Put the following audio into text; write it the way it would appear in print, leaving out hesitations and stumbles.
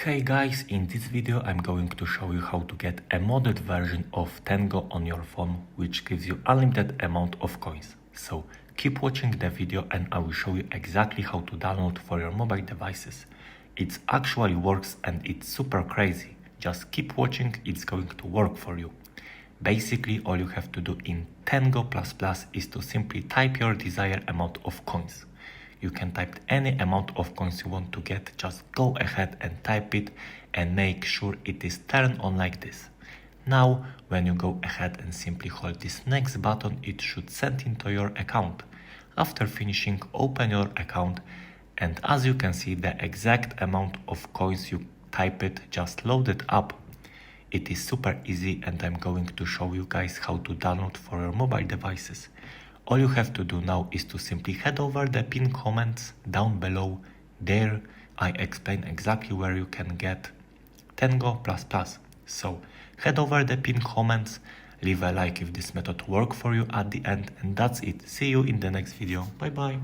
Hey guys, in this video I'm going to show you how to get a modded version of Tango on your phone, which gives you unlimited amount of coins. So keep watching the video and I will show you exactly how to download for your mobile devices. It actually works and it's super crazy. Just keep watching, it's going to work for you. Basically, all you have to do in Tango++ is to simply type your desired amount of coins. You can type any amount of coins you want to get, just go ahead and type it and make sure it is turned on like this. Now, when you go ahead and simply hold this next button, it should send into your account. After finishing, open your account and as you can see, the exact amount of coins you type it just loaded up. It is super easy and I'm going to show you guys how to download for your mobile devices. All you have to do now is to simply head over the pinned comments down below. There I explain exactly where you can get Tango++. So head over the pinned comments, leave a like if this method worked for you at the end, and that's it. See you in the next video. Bye bye.